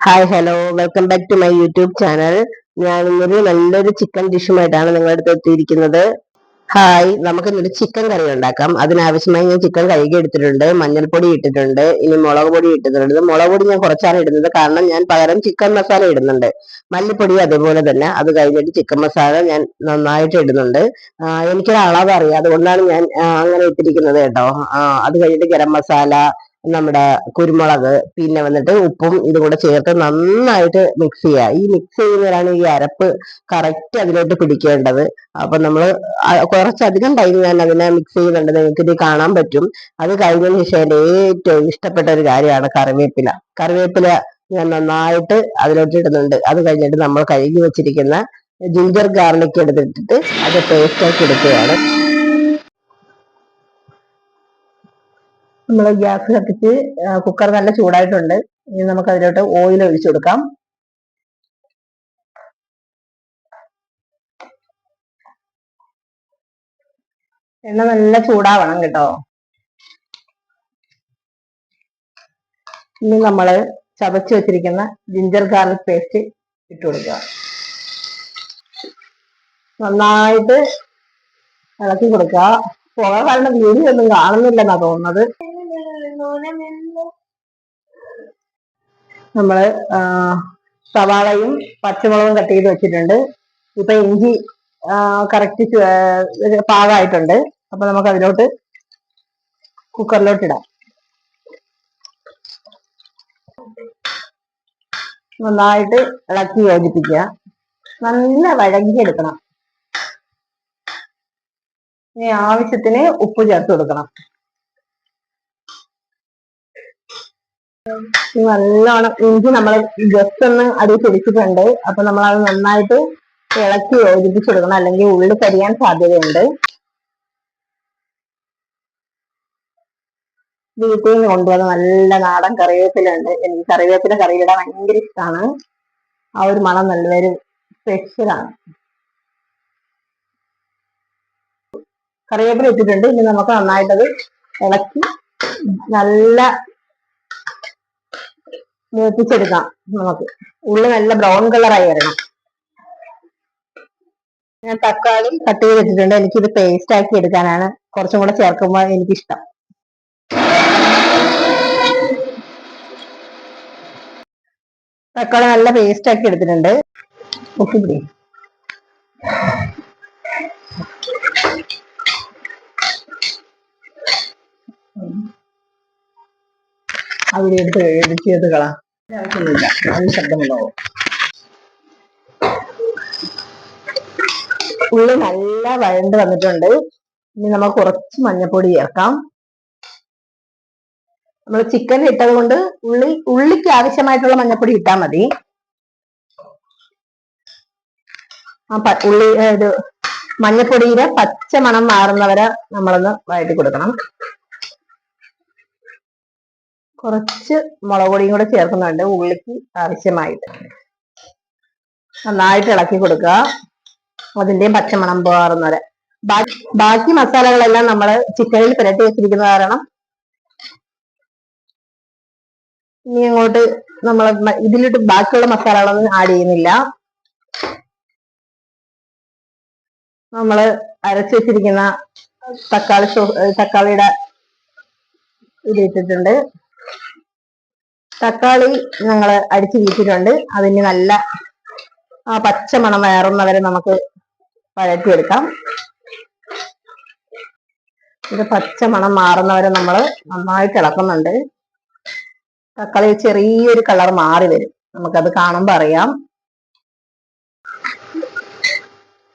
Hi hello welcome back to my YouTube channel. ഞാൻ ഇന്നൊരു നല്ലൊരു ചിക്കൻ ഡിഷുമായിട്ടാണ് നിങ്ങളുടെ അടുത്ത് എത്തിയിരിക്കുന്നത്. ഹായ്, നമുക്ക് ഇന്നൊരു ചിക്കൻ കറി ഉണ്ടാക്കാം. അതിനാവശ്യമായി ഞാൻ ചിക്കൻ കഴുകി എടുത്തിട്ടുണ്ട്, മഞ്ഞൾപ്പൊടി ഇട്ടിട്ടുണ്ട്, ഇനി മുളക് പൊടി ഇട്ടിട്ടുണ്ട്. മുളക് പൊടി ഞാൻ കുറച്ചാണ് ഇടുന്നത്, കാരണം ഞാൻ പകരം ചിക്കൻ മസാല ഇടുന്നുണ്ട്. മല്ലിപ്പൊടി അതേപോലെ തന്നെ. അത് കഴിഞ്ഞിട്ട് ചിക്കൻ മസാല ഞാൻ നന്നായിട്ട് ഇടുന്നുണ്ട്. എനിക്കൊരു അളവ് അറിയാം, അതുകൊണ്ടാണ് ഞാൻ അങ്ങനെ ഇട്ടിരിക്കുന്നത് കേട്ടോ. അത് കഴിഞ്ഞിട്ട് ഗരം മസാല, നമ്മുടെ കുരുമുളക്, പിന്നെ വന്നിട്ട് ഉപ്പും ഇതും കൂടെ ചേർത്ത് നന്നായിട്ട് മിക്സ് ചെയ്യുക. ഈ മിക്സ് ചെയ്യുന്നവരാണ് ഈ അരപ്പ് കറക്റ്റ് അതിലോട്ട് പിടിക്കേണ്ടത്. അപ്പൊ നമ്മള് കുറച്ചധികം ടൈം ഞാൻ അതിനെ മിക്സ് ചെയ്യുന്നുണ്ട്, നിങ്ങൾക്ക് ഇത് കാണാൻ പറ്റും. അത് കഴിഞ്ഞതിന് ശേഷം എന്റെ ഏറ്റവും ഇഷ്ടപ്പെട്ട ഒരു കാര്യമാണ് കറിവേപ്പില. കറിവേപ്പില ഞാൻ നന്നായിട്ട് അതിലോട്ട് ഇടുന്നുണ്ട്. അത് കഴിഞ്ഞിട്ട് നമ്മൾ കഴുകി വെച്ചിരിക്കുന്ന ജിഞ്ചർ ഗാർലിക് എടുത്തിട്ടിട്ട് അത് പേസ്റ്റ് ആക്കി എടുക്കുകയാണ്. നമ്മൾ ഗ്യാസ് കത്തിച്ച് കുക്കർ നല്ല ചൂടായിട്ടുണ്ട്. ഇനി നമുക്ക് അതിലോട്ട് ഓയിൽ ഒഴിച്ചു കൊടുക്കാം. എണ്ണ നല്ല ചൂടാവണം കേട്ടോ. ഇനി നമ്മള് ചതച്ച് വെച്ചിരിക്കുന്ന ജിഞ്ചർ ഗാർലിക് പേസ്റ്റ് ഇട്ട് കൊടുക്കുക. നന്നായിട്ട് ഇളക്കി കൊടുക്കുക. പുക കാരണം വീഡിയോ ഒന്നും കാണുന്നില്ലെന്നാ തോന്നുന്നത്. നമ്മള് സവാളയും പച്ചമുളകും കട്ട് ചെയ്ത് വെച്ചിട്ടുണ്ട്. ഇപ്പൊ ഇഞ്ചി കറക്റ്റ് പാകമായിട്ടുണ്ട്. അപ്പൊ നമുക്ക് അതിലോട്ട് കുക്കറിലോട്ട് ഇടാം. നന്നായിട്ട് ഇളക്കി യോജിപ്പിക്കുക. നല്ല വഴങ്ങിയെടുക്കണം. ഇനി ആവശ്യത്തിന് ഉപ്പ് ചേർത്ത് കൊടുക്കണം. നല്ലോണം ഇഞ്ചി നമ്മൾ ജസ്റ്റ് ഒന്ന് അടി പിടിച്ചിട്ടുണ്ട്. അപ്പൊ നമ്മൾ അത് നന്നായിട്ട് ഇളക്കി യോജിപ്പിച്ചെടുക്കണം, അല്ലെങ്കിൽ ഉള്ളി കരിയാൻ സാധ്യതയുണ്ട്. വീട്ടിൽ നിന്ന് കൊണ്ടുവന്ന നല്ല നാടൻ കറിവേപ്പില ഉണ്ട്. എനിക്ക് കറിവേപ്പില കറിയിടാൻ ഭയങ്കര ഇഷ്ടമാണ്. ആ ഒരു മണം നല്ലൊരു സ്പെഷ്യലാണ്. കറിവേപ്പില ഇട്ടിട്ടുണ്ട്. ഇനി നമുക്ക് നന്നായിട്ടത് ഇളക്കി നല്ല മൂപ്പിച്ചെടുക്കാം. നമുക്ക് ഉള്ളി നല്ല ബ്രൗൺ കളറായി വരണം. ഞാൻ തക്കാളി കട്ട് ചെയ്ത് വെച്ചിട്ടുണ്ട്. എനിക്കിത് പേസ്റ്റ് ആക്കി എടുക്കാനാണ് കുറച്ചും കൂടെ ചേർക്കുമ്പോൾ എനിക്കിഷ്ടം. തക്കാളി നല്ല പേസ്റ്റ് ആക്കി എടുത്തിട്ടുണ്ട്. ഉപ്പിടി അവിടെ എടുത്ത് എടുത്ത് കളാം. ആവശ്യമൊന്നുമില്ല, നല്ല ശബ്ദമുണ്ടാവും. ഉള്ളി നല്ല വഴണ്ട് വന്നിട്ടുണ്ട്. ഇനി നമുക്ക് കുറച്ച് മഞ്ഞൾപ്പൊടി ചേർക്കാം. നമ്മൾ ചിക്കൻ ഇട്ടത് കൊണ്ട് ഉള്ളിക്ക് ആവശ്യമായിട്ടുള്ള മഞ്ഞൾപ്പൊടി ഇട്ടാൽ മതി. ഉള്ളി ഒരു മഞ്ഞൾപ്പൊടിയുടെ പച്ച മണം മാറുന്നവരെ നമ്മളൊന്ന് വഴറ്റി കൊടുക്കണം. കുറച്ച് മുളക് പൊടിയും കൂടെ ചേർക്കുന്നുണ്ട് ഉള്ളിക്ക് ആവശ്യമായിട്ട്. നന്നായിട്ട് ഇളക്കി കൊടുക്കുക, അതിന്റെയും പച്ചമണം മാറുന്നവരെ. ബാക്കി മസാലകളെല്ലാം നമ്മൾ ചിക്കനിൽ പുരട്ടി വെച്ചിരിക്കുന്ന കാരണം ഇനി അങ്ങോട്ട് നമ്മൾ ഇതിലിട്ട് ബാക്കിയുള്ള മസാലകളൊന്നും ആഡ് ചെയ്യുന്നില്ല. നമ്മള് അരച്ചു വെച്ചിരിക്കുന്ന തക്കാളിയുടെ ഇത് ഇട്ടിട്ടുണ്ട്. തക്കാളി ഞങ്ങൾ അടിച്ചു വീട്ടിട്ടുണ്ട്. അതിന് നല്ല പച്ചമണം വേറുന്നവരെ നമുക്ക് വഴറ്റിയെടുക്കാം. ഇത് പച്ചമണം മാറുന്നവരെ നമ്മൾ നന്നായിട്ട് ഇളക്കുന്നുണ്ട്. തക്കാളി ചെറിയൊരു കളർ മാറി വരും, നമുക്കത് കാണുമ്പോൾ അറിയാം.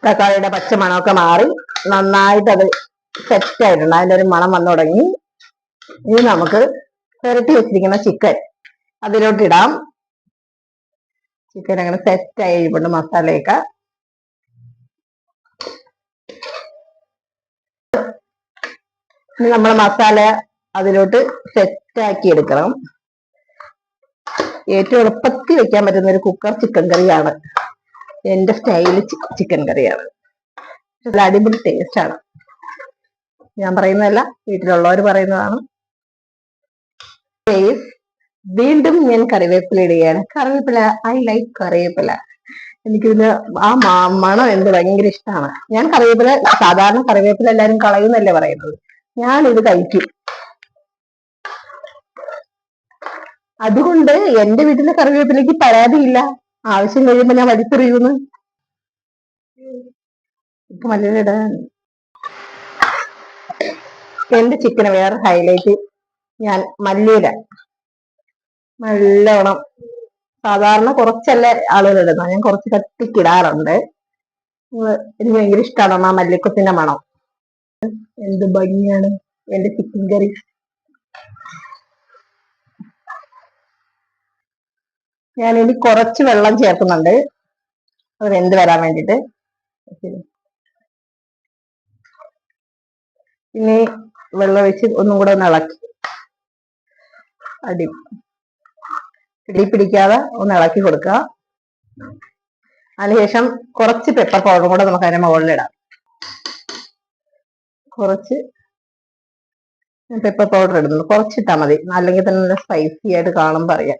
തക്കാളിയുടെ പച്ചമണമൊക്കെ മാറി നന്നായിട്ട് അത് സെറ്റ് ആയിട്ടുണ്ട്. അതിൻ്റെ ഒരു മണം വന്നു തുടങ്ങി. ഇനി നമുക്ക് പുരട്ടി വെച്ചിരിക്കുന്ന ചിക്കൻ അതിലോട്ട് ഇടാം. ചിക്കൻ അങ്ങനെ സെറ്റ് ആയി കഴിയുമ്പോൾ മസാലയൊക്കെ ഇനി നമ്മൾ മസാല അതിലോട്ട് സെറ്റ് ആക്കി എടുക്കണം. ഏറ്റവും എളുപ്പത്തിൽ വെക്കാൻ പറ്റുന്ന ഒരു കുക്കർ ചിക്കൻ കറിയാണ്. എന്റെ സ്റ്റൈല് ചിക്കൻ കറിയാണ്. നല്ല അടിപൊളി ടേസ്റ്റ് ആണ്. ഞാൻ പറയുന്നതല്ല, വീട്ടിലുള്ളവർ പറയുന്നതാണ്. വീണ്ടും ഞാൻ കറിവേപ്പില ഇടുകയാണ്. കറിവേപ്പില, ഐ ലൈക്ക് കറിവേപ്പില. എനിക്കിതിന് ആ മണം എന്ത് ഭയങ്കര ഇഷ്ടമാണ്. ഞാൻ കറിവേപ്പില, സാധാരണ കറിവേപ്പില എല്ലാരും കളയുന്നല്ലേ പറയുന്നത്, ഞാൻ ഇത് കഴിക്കും. അതുകൊണ്ട് എന്റെ വീട്ടിലെ കറിവേപ്പിലേക്ക് പരാതിയില്ല. ആവശ്യം കഴിയുമ്പോ ഞാൻ വലിച്ചെറിയുന്നു. ഇപ്പൊ മല്ലിയിലിടാൻ എന്റെ ചിക്കന് വേറെ ഹൈലൈറ്റ്, ഞാൻ മല്ലിയില നല്ലോണം, സാധാരണ കുറച്ചല്ലേ ആളുകൾ ഇടുന്നത്, ഞാൻ കുറച്ച് കത്തിക്കിടാറുണ്ട്. എനിക്ക് ഭയങ്കര ഇഷ്ടമാണ് ആ മല്ലിക്കൊത്തിന്റെ മണം. എന്ത് ഭംഗിയാണ് എന്റെ ചിക്കൻ കറി. ഞാൻ ഇനി കുറച്ച് വെള്ളം ചേർക്കുന്നുണ്ട് അത് വെന്ത് വരാൻ വേണ്ടിട്ട്. ഇനി വെള്ളം ഒഴിച്ച് ഒന്നും കൂടെ ഒന്ന് ഇളക്കി, ഇടി പിടിക്കാതെ ഒന്ന് ഇളക്കി കൊടുക്കുക. അതിനുശേഷം കുറച്ച് പെപ്പർ പൗഡറും കൂടെ നമുക്ക് അതിന്റെ മുകളിലിടാം. കുറച്ച് പെപ്പർ പൗഡർ ഇടുന്നു, കുറച്ചിട്ടാ മതി, അല്ലെങ്കിൽ തന്നെ നല്ല സ്പൈസി ആയിട്ട് കാണുമ്പോ അറിയാം.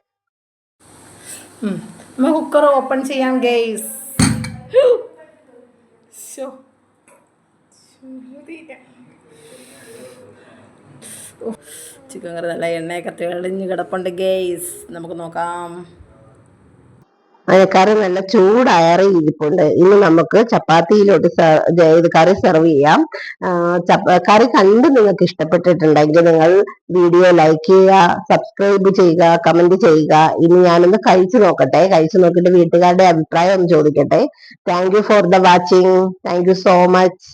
കുക്കർ ഓപ്പൺ ചെയ്യാം ഗൈസ്. ചിക്കൻ കറി നല്ല എണ്ണയൊക്കെ തെളിഞ്ഞ് കിടപ്പുണ്ട് ഗൈസ്, നമുക്ക് നോക്കാം. കറി നല്ല ചൂടാറി ഇരിപ്പുണ്ട്. ഇനി നമുക്ക് ചപ്പാത്തിയിലോട്ട് ഇത് കറി സെർവ് ചെയ്യാം. കറി കണ്ട് നിങ്ങൾക്ക് ഇഷ്ടപ്പെട്ടിട്ടുണ്ടെങ്കിൽ നിങ്ങൾ വീഡിയോ ലൈക്ക് ചെയ്യുക, സബ്സ്ക്രൈബ് ചെയ്യുക, കമന്റ് ചെയ്യുക. ഇനി ഞാനൊന്ന് കഴിച്ചു നോക്കട്ടെ, കഴിച്ചു നോക്കിയിട്ട് വീട്ടുകാരുടെ അഭിപ്രായം ഒന്ന് ചോദിക്കട്ടെ. Thank you for the watching. Thank you so much.